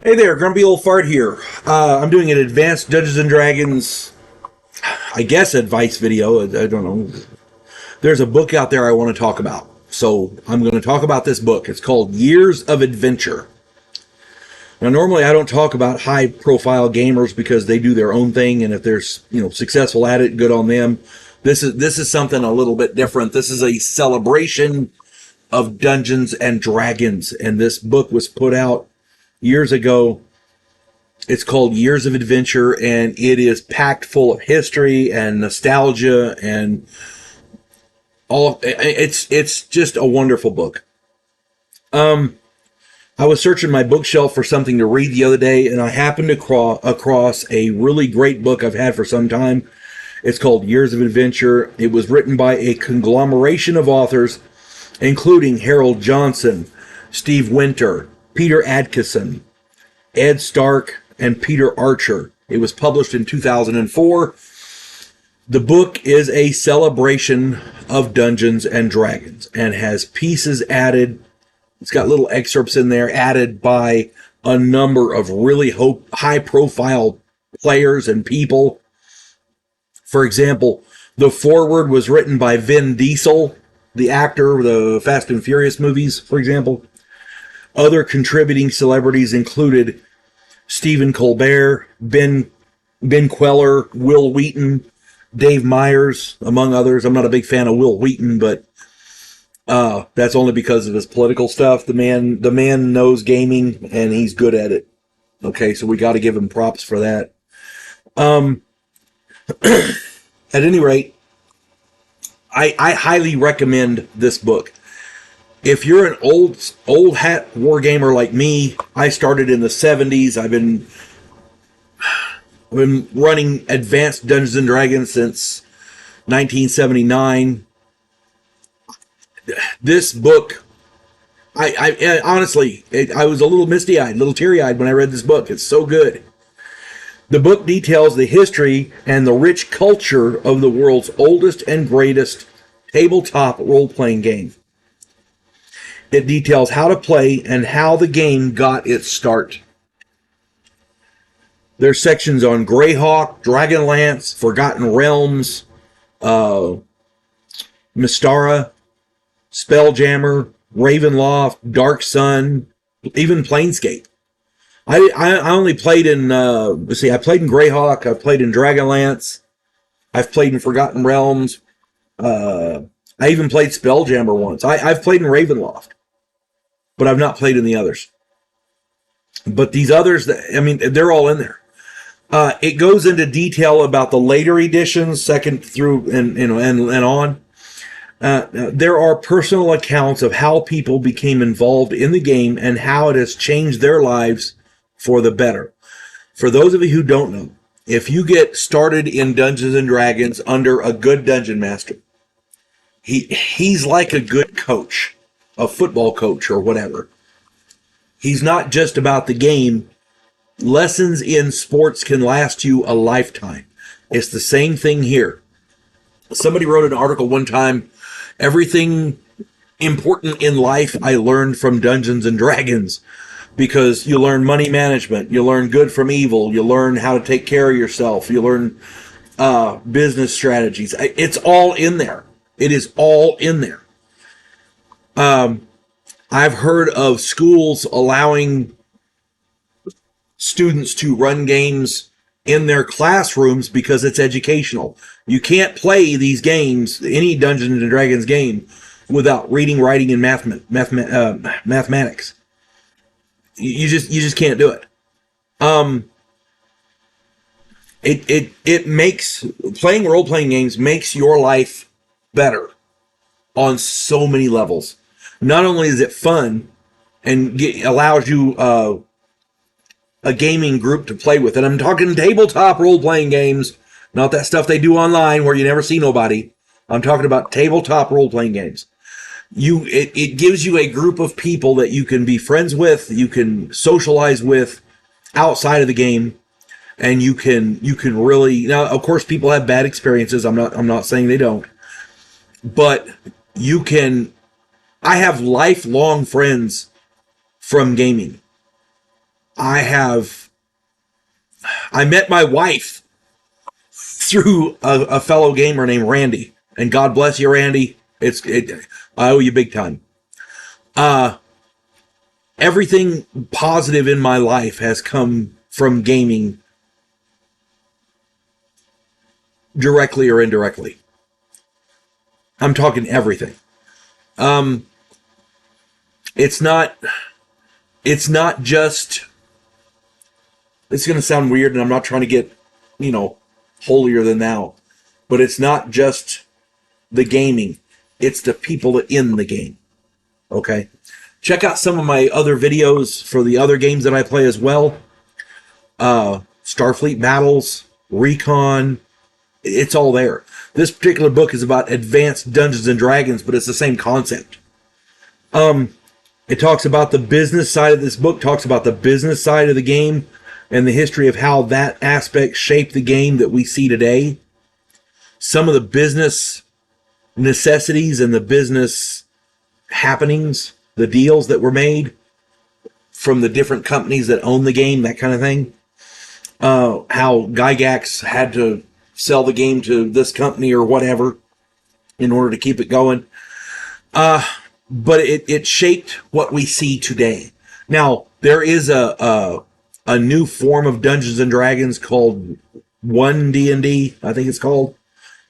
Hey there, Grumpy Old Fart here. I'm doing an advanced Dungeons and Dragons, I guess, advice video. I don't know. There's a book out there I want to talk about. So I'm going to talk about this book. It's called Years of Adventure. Now, normally I don't talk about high profile gamers because they do their own thing. And if they're, successful at it, good on them. This is something a little bit different. This is a celebration of Dungeons and Dragons. And this book was put out years ago. It's called Years of Adventure, and it is packed full of history and nostalgia and all. It's just a wonderful book. I was searching my bookshelf for something to read the other day, and I happened to across a really great book I've had for some time. It's called Years of Adventure. It was written by a conglomeration of authors, including Harold Johnson, Steve Winter, Peter Adkison, Ed Stark, and Peter Archer. It was published in 2004. The book is a celebration of Dungeons and Dragons and has pieces added. It's got little excerpts in there added by a number of really high-profile players and people. For example, the foreword was written by Vin Diesel, the actor of the Fast and Furious movies, for example. Other contributing celebrities included Stephen Colbert, Ben Queller, Will Wheaton, Dave Myers, among others. I'm not a big fan of Will Wheaton, but that's only because of his political stuff. The man knows gaming, and he's good at it. Okay, so we got to give him props for that. At any rate, I highly recommend this book. If you're an old hat wargamer like me, I started in the 70s. I've been running advanced Dungeons and Dragons since 1979. This book, I honestly, I was a little misty-eyed, a little teary-eyed when I read this book. It's so good. The book details the history and the rich culture of the world's oldest and greatest tabletop role-playing game. It details how to play and how the game got its start. There's sections on Greyhawk, Dragonlance, Forgotten Realms, Mystara, Spelljammer, Ravenloft, Dark Sun, even Planescape. I only played in, I played in Greyhawk, I've played in Dragonlance, I've played in Forgotten Realms, I even played Spelljammer once. I've played in Ravenloft, but I've not played in the others. But these others, they're all in there. It goes into detail about the later editions, second through and on. There are personal accounts of how people became involved in the game and how it has changed their lives for the better. For those of you who don't know, if you get started in Dungeons and Dragons under a good dungeon master, he's like a good coach, a football coach or whatever. He's not just about the game. Lessons in sports can last you a lifetime. It's the same thing here. Somebody wrote an article one time, everything important in life I learned from Dungeons and Dragons, because you learn money management, you learn good from evil, you learn how to take care of yourself, you learn business strategies. It's all in there. It is all in there. I've heard of schools allowing students to run games in their classrooms because it's educational. You can't play these games, any Dungeons and Dragons game, without reading, writing, and mathematics. You just can't do it. It makes playing role-playing games makes your life better on so many levels. Not only is it fun and allows you a gaming group to play with, and I'm talking tabletop role-playing games, not that stuff they do online where you never see nobody. I'm talking about tabletop role-playing games. It gives you a group of people that you can be friends with, you can socialize with outside of the game, and you can really, now of course people have bad experiences. I'm not saying they don't, but I have lifelong friends from gaming. I met my wife through a fellow gamer named Randy, and God bless you, Randy. I owe you big time. Everything positive in my life has come from gaming, directly or indirectly. I'm talking everything. It's not just, it's going to sound weird, and I'm not trying to get, holier than thou, but it's not just the gaming. It's the people in the game. Okay. Check out some of my other videos for the other games that I play as well. Starfleet Battles, Recon, it's all there. This particular book is about advanced Dungeons and Dragons, but it's the same concept. It talks about the business side of this book, talks about the business side of the game and the history of how that aspect shaped the game that we see today. Some of the business necessities and the business happenings, the deals that were made from the different companies that own the game, that kind of thing. How Gygax had to sell the game to this company or whatever in order to keep it going. But it shaped what we see today. Now, there is a new form of Dungeons and Dragons called 1D&D, I think it's called.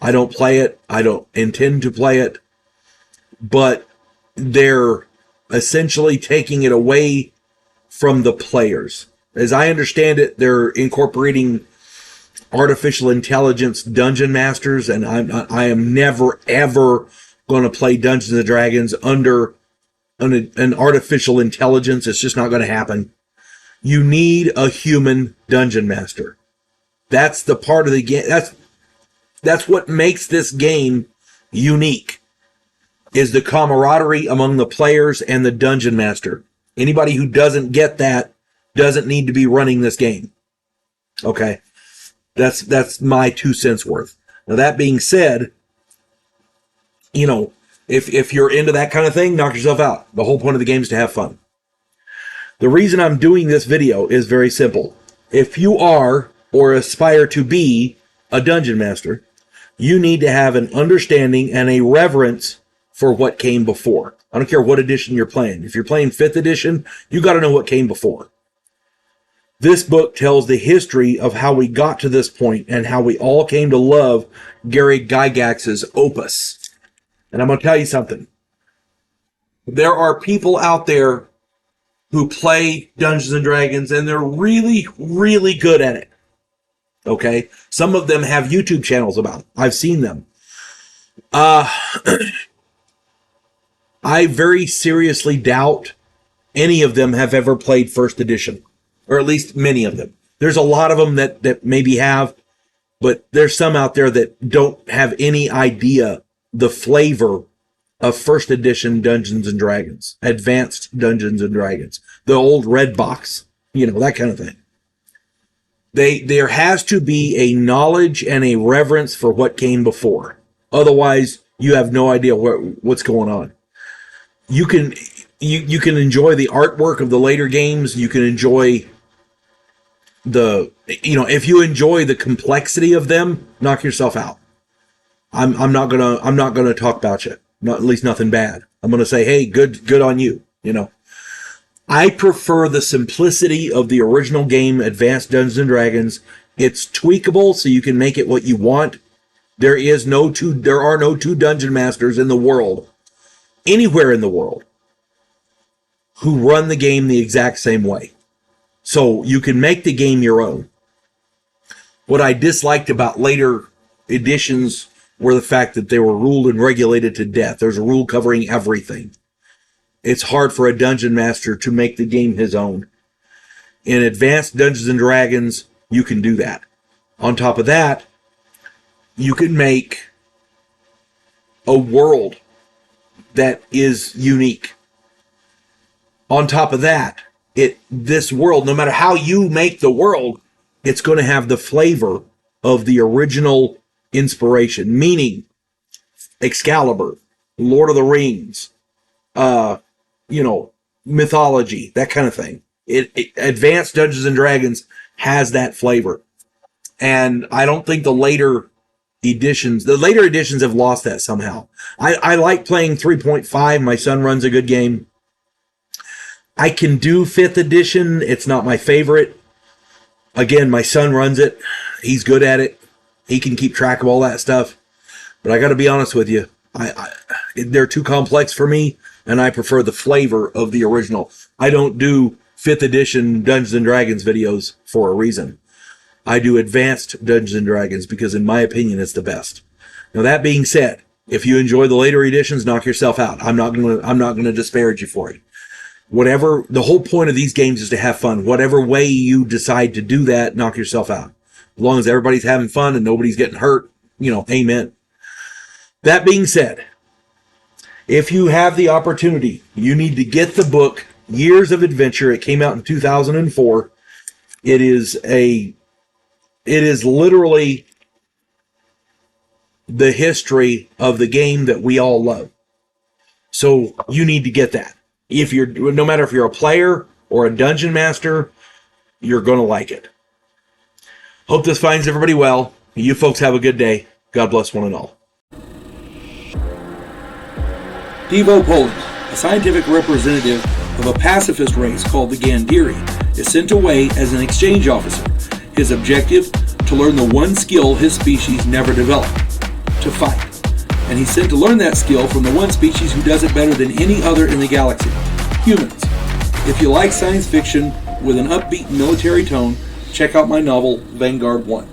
I don't play it. I don't intend to play it. But they're essentially taking it away from the players. As I understand it, they're incorporating artificial intelligence dungeon masters, and I am never, ever going to play Dungeons and Dragons under an artificial intelligence. It's just not going to happen. You need a human dungeon master. That's the part of the game. That's what makes this game unique, is the camaraderie among the players and the dungeon master. Anybody who doesn't get that doesn't need to be running this game. Okay. That's my 2 cents worth. Now, that being said, if you're into that kind of thing, knock yourself out. The whole point of the game is to have fun. The reason I'm doing this video is very simple. If you are or aspire to be a dungeon master, you need to have an understanding and a reverence for what came before. I don't care what edition you're playing. If you're playing 5th edition, you got to know what came before. This book tells the history of how we got to this point and how we all came to love Gary Gygax's opus. And I'm going to tell you something. There are people out there who play Dungeons and Dragons, and they're really, really good at it. Okay? Some of them have YouTube channels about it. I've seen them. I very seriously doubt any of them have ever played 1st edition. Or at least many of them. There's a lot of them that maybe have, but there's some out there that don't have any idea the flavor of 1st edition Dungeons and Dragons, advanced Dungeons and Dragons, the old red box, that kind of thing. There has to be a knowledge and a reverence for what came before. Otherwise, you have no idea what's going on. You can enjoy the artwork of the later games. You can enjoy if you enjoy the complexity of them, knock yourself out. I'm not gonna talk about you. Not, at least nothing bad. I'm gonna say, hey, good on you. I prefer the simplicity of the original game, Advanced Dungeons and Dragons. It's tweakable, so you can make it what you want. There are no two dungeon masters in the world, anywhere in the world, who run the game the exact same way. So you can make the game your own. What I disliked about later editions were the fact that they were ruled and regulated to death. There's a rule covering everything. It's hard for a dungeon master to make the game his own. In Advanced Dungeons and Dragons, you can do that. On top of that, you can make a world that is unique. On top of that, this world, no matter how you make the world, it's going to have the flavor of the original inspiration, meaning Excalibur, Lord of the Rings, mythology, that kind of thing. Advanced Dungeons and Dragons has that flavor. And I don't think the later editions have lost that somehow. I like playing 3.5. My son runs a good game. I can do 5th edition. It's not my favorite. Again, my son runs it. He's good at it. He can keep track of all that stuff. But I got to be honest with you. They're too complex for me, and I prefer the flavor of the original. I don't do 5th edition Dungeons and Dragons videos for a reason. I do advanced Dungeons and Dragons because, in my opinion, it's the best. Now, that being said, if you enjoy the later editions, knock yourself out. I'm not gonna disparage you for it. Whatever, the whole point of these games is to have fun. Whatever way you decide to do that, knock yourself out. As long as everybody's having fun and nobody's getting hurt, amen. That being said, if you have the opportunity, you need to get the book Years of Adventure. It came out in 2004. It is literally the history of the game that we all love. So you need to get that. No matter if you're a player or a dungeon master, you're going to like it. Hope this finds everybody well. You folks have a good day. God bless one and all. Devo Poland, a scientific representative of a pacifist race called the Gandhiri, is sent away as an exchange officer. His objective? To learn the one skill his species never developed, to fight. And he's sent to learn that skill from the one species who does it better than any other in the galaxy, humans. If you like science fiction with an upbeat military tone, check out my novel, Vanguard 1.